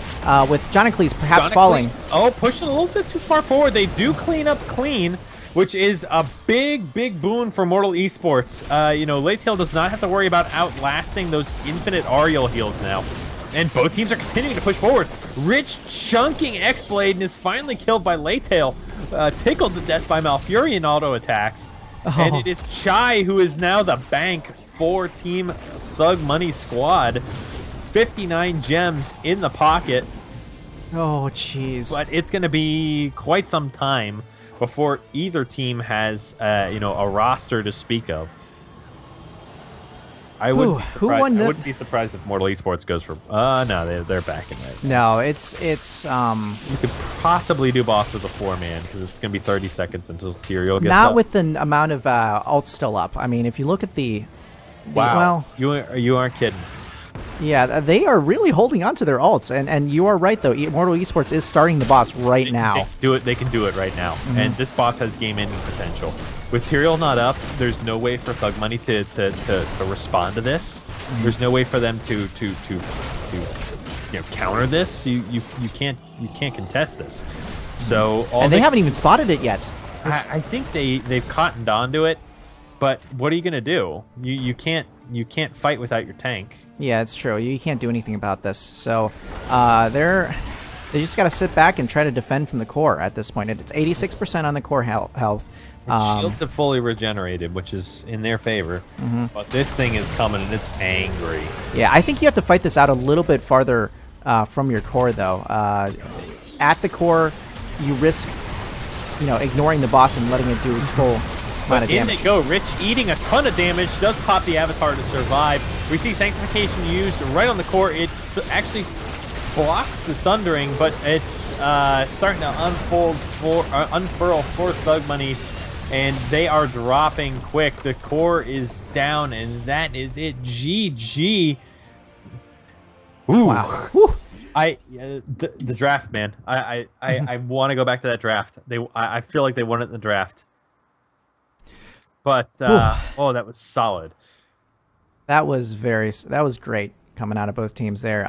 with Jonacles perhaps falling. Pushing a little bit too far forward. They do clean up Clean, which is a big, big boon for Mortal Esports. Laytail does not have to worry about outlasting those infinite Ariel heals now. And both teams are continuing to push forward. Rich chunking X-Blade and is finally killed by Laytail. Tickled to death by Malfurion auto attacks. Oh. And it is Chai who is now the bank for Team Thug Money Squad. 59 gems in the pocket. Oh, jeez. But it's going to be quite some time before either team has, a roster to speak of. I wouldn't be surprised if Mortal Esports goes for. No, they're backing it. No, it's. You could possibly do boss with a 4-man because it's going to be 30 seconds until Tyrael gets not up. with the amount of ults still up. I mean, if you look at the wow, you aren't kidding. Yeah, they are really holding on to their ults, and you are right though. Mortal Esports is starting the boss right now. They can do it right now, and this boss has game-ending potential. With Tyrael not up, there's no way for Thug Money to respond to this. There's no way for them to counter this. You can't contest this. So they haven't even spotted it yet. I think they've cottoned onto it, but what are you gonna do? You can't fight without your tank. Yeah, it's true. You can't do anything about this. So they just got to sit back and try to defend from the core at this point. It's 86% on the core health. Shields have fully regenerated, which is in their favor. But this thing is coming, and it's angry. Yeah, I think you have to fight this out a little bit farther from your core, though. At the core, you risk, ignoring the boss and letting it do its full amount of damage. In they go. Rich eating a ton of damage. Does pop the avatar to survive. We see Sanctification used right on the core. It actually blocks the Sundering, but it's starting to unfurl for Thug Money. And they are dropping quick. The core is down, and that is it. GG. Ooh. Wow. Woo. The draft, man. I want to go back to that draft. I feel like they won it in the draft. But that was solid. That was great coming out of both teams there.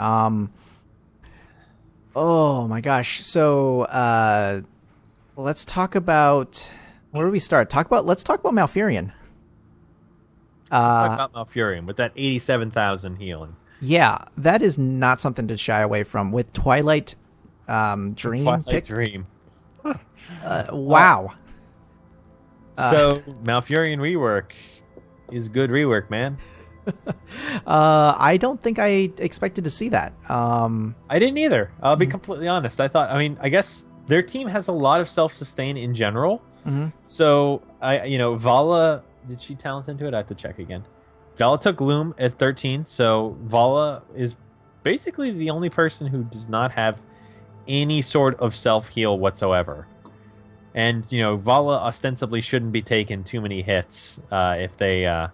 Oh my gosh. So let's talk about. Where do we start? Let's talk about Malfurion. Let's talk about Malfurion with that 87,000 healing. Yeah, that is not something to shy away from. With Twilight Dream. Twilight Dream. Wow. So Malfurion rework is good rework, man. I don't think I expected to see that. I didn't either. I'll be completely honest. I guess their team has a lot of self-sustain in general. So Vala, did she talent into it? I have to check again. Vala took Loom at 13, so Vala is basically the only person who does not have any sort of self-heal whatsoever. And Vala ostensibly shouldn't be taking too many hits if they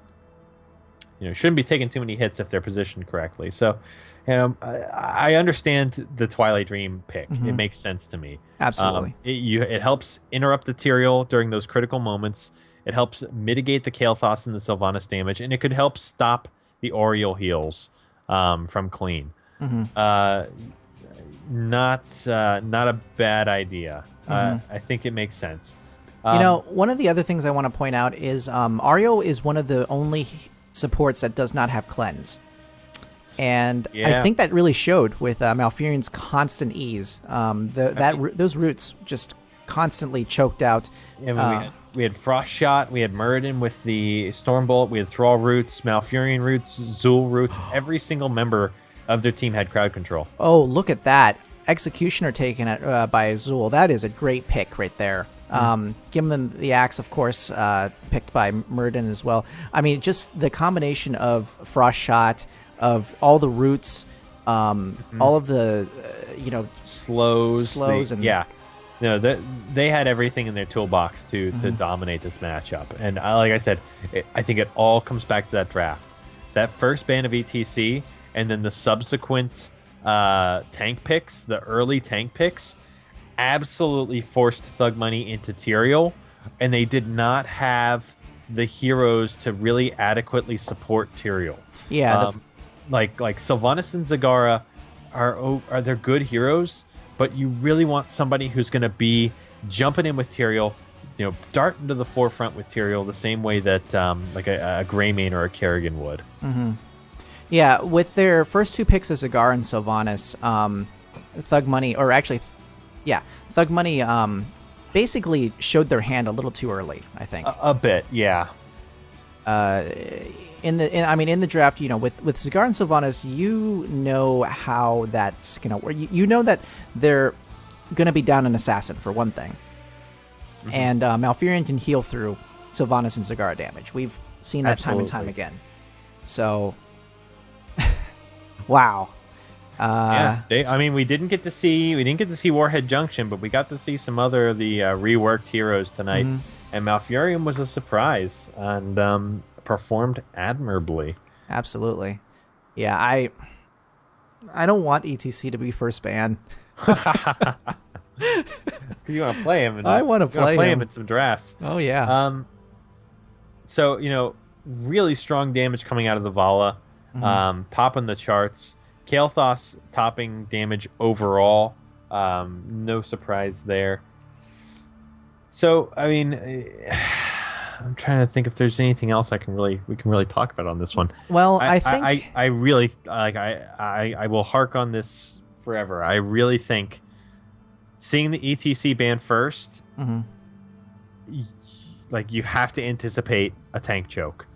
shouldn't be taking too many hits if they're positioned correctly. So I understand the Twilight Dream pick. It makes sense to me. Absolutely. It helps interrupt the Tyrael during those critical moments. It helps mitigate the Kael'thas and the Sylvanas damage, and it could help stop the Oriole heals from Clean. Not a bad idea. I think it makes sense. One of the other things I want to point out is Ario is one of the only supports that does not have cleanse. And I think that really showed with Malfurion's constant ease. Those roots just constantly choked out. Yeah, we had Frost Shot, we had Muradin with the Stormbolt, we had Thrall roots, Malfurion roots, Zul roots. Every single member of their team had crowd control. Oh, look at that. Executioner taken by Zul. That is a great pick right there. Give them the axe, of course, picked by Murden as well. I mean, just the combination of Frost Shot, of all the roots, all of the, slows. and Yeah. No, they had everything in their toolbox to dominate this matchup. And like I said, I think it all comes back to that draft. That first ban of ETC and then the subsequent tank picks, the early tank picks, absolutely forced Thug Money into Tyrael, and they did not have the heroes to really adequately support Tyrael. Yeah, like Sylvanas and Zagara are they're good heroes, but you really want somebody who's going to be jumping in with Tyrael, dart into the forefront with Tyrael the same way that like a Greymane or a Kerrigan would. Yeah, with their first two picks of Zagara and Sylvanas, Thug Money, Thug Money basically showed their hand a little too early, I think. A bit, yeah. In the draft, with Zagara and Sylvanas, you know how that's gonna work. You know that they're gonna be down an assassin for one thing, and Malfurion can heal through Sylvanas and Zagara damage. We've seen that time and time again. So, wow. We didn't get to see Warhead Junction, but we got to see some other of the reworked heroes tonight, and Malfurion was a surprise and performed admirably. Absolutely. Yeah, I don't want ETC to be first ban. You want to play him. I want to play him in some drafts. Oh yeah. So really strong damage coming out of the Vala, topping the charts. Kael'thas topping damage overall. No surprise there. So I'm trying to think if there's anything else we can really talk about on this one. Well, I think I really I will hark on this forever. I really think seeing the ETC ban first, you have to anticipate a tank choke.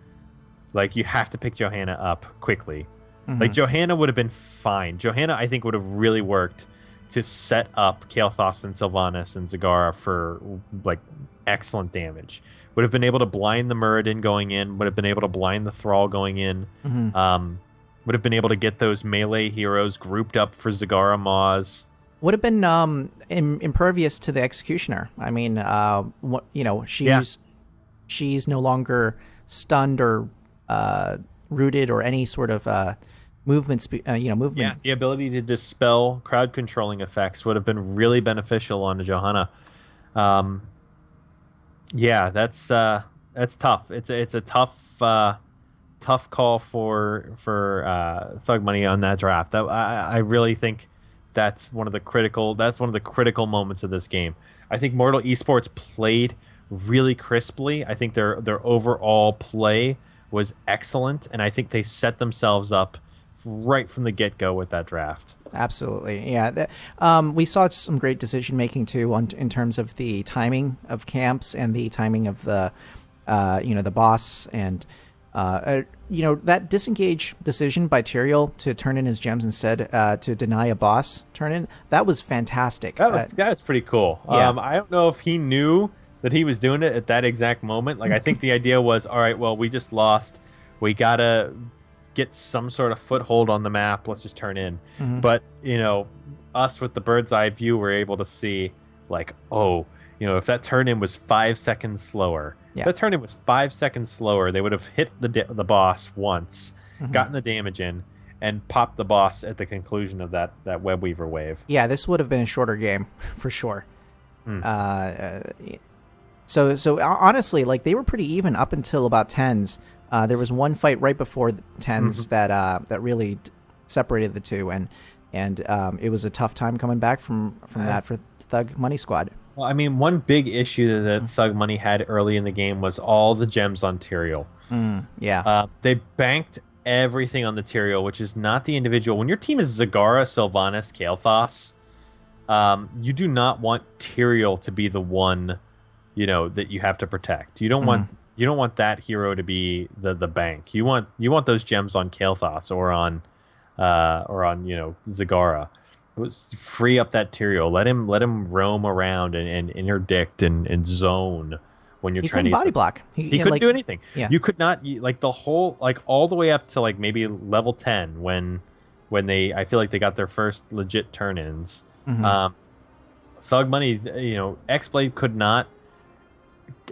Like you have to pick Johanna up quickly. Like Johanna would have been fine. Johanna, I think, would have really worked to set up Kael'thas and Sylvanas and Zagara for excellent damage. Would have been able to blind the Muradin going in. Would have been able to blind the Thrall going in. Would have been able to get those melee heroes grouped up for Zagara Maz. Would have been impervious to the Executioner. I mean, she's no longer stunned or rooted or any sort of movement. Yeah, the ability to dispel crowd controlling effects would have been really beneficial on Johanna. Yeah, that's tough. It's a tough call for Thug Money on that draft. I really think that's one of the critical moments of this game. I think Mortal Esports played really crisply. I think their overall play was excellent, and I think they set themselves up right from the get-go with that draft. Absolutely, yeah. We saw some great decision making too in terms of the timing of camps and the timing of the boss, and that disengage decision by Tyrael to turn in his gems instead, to deny a boss turn in. That was fantastic. That was pretty cool. Yeah. I don't know if he knew that he was doing it at that exact moment. I think the idea was, all right, well, we just lost. We gotta get some sort of foothold on the map. Let's just turn in. But us with the bird's eye view were able to see if that turn in was 5 seconds slower. Yeah. If that turn in was 5 seconds slower, they would have hit the boss once, gotten the damage in, and popped the boss at the conclusion of that Web Weaver wave. Yeah, this would have been a shorter game for sure. So honestly, they were pretty even up until about tens. There was one fight right before tens that really separated the two, and it was a tough time coming back from that for Thug Money Squad. Well, one big issue that Thug Money had early in the game was all the gems on Tyrael. Yeah. They banked everything on the Tyrael, which is not the individual. When your team is Zagara, Sylvanas, Kael'thas, you do not want Tyrael to be the one, that you have to protect. You don't want that hero to be the bank. You want those gems on Kael'thas or on Zagara. free up that Tyrael. Let him roam around and interdict and zone when you're He trying couldn't to get body those. block. He Yeah, couldn't like do anything. yeah. You could not like the whole like all the way up to like maybe level 10 when they I feel like they got their first legit turn-ins. Hmm. Um, Thug Money, X-Blade could not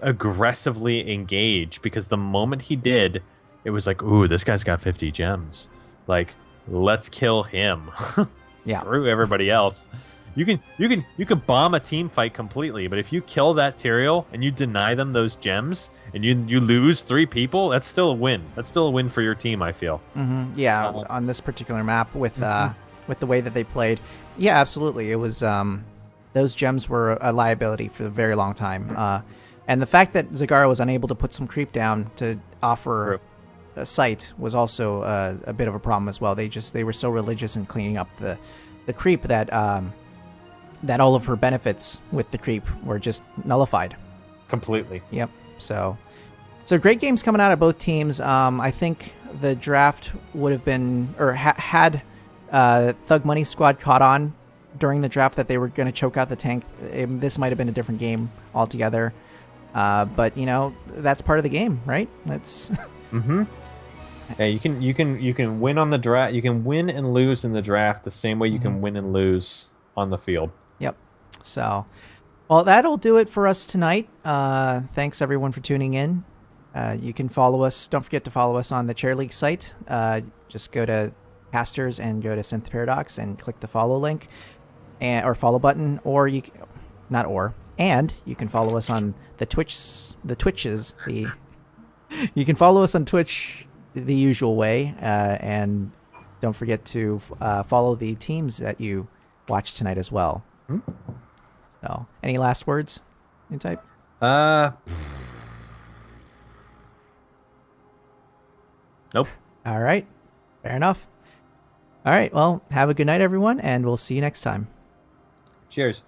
aggressively engage because the moment he did, it was like, ooh, this guy's got 50 gems. Like, let's kill him. Yeah. Screw everybody else. You can bomb a team fight completely, but if you kill that Tyrael and you deny them those gems and you lose 3 people, that's still a win. That's still a win for your team, I feel. Hmm. Yeah, Um, on this particular map mhm. with the way that they played, yeah, absolutely. It was those gems were a liability for a very long time. And the fact that Zagara was unable to put some creep down to offer True. a site was also a bit of a problem as well. They were so religious in cleaning up the creep that that all of her benefits with the creep were just nullified. Completely. Yep. So great games coming out of both teams. I think the draft would have been, or had Thug Money Squad caught on during the draft that they were going to choke out the tank, this might have been a different game altogether. But that's part of the game, right? That's Mm-hmm. Yeah, you can win on the draft. You can win and lose in the draft the same way you Mhm. can win and lose on the field. Yep. So, well, that'll do it for us tonight. Thanks everyone for tuning in. You can follow us. Don't forget to follow us on the Chair League site. Just go to Casters and go to Synth Paradox and click the follow link or follow button, or not or, and you can follow us on the Twitches. You can follow us on Twitch the usual way, and don't forget to follow the teams that you watch tonight as well. Hmm? So, any last words? You type. Uh, nope. All right. Fair enough. All right. Well, have a good night, everyone, and we'll see you next time. Cheers.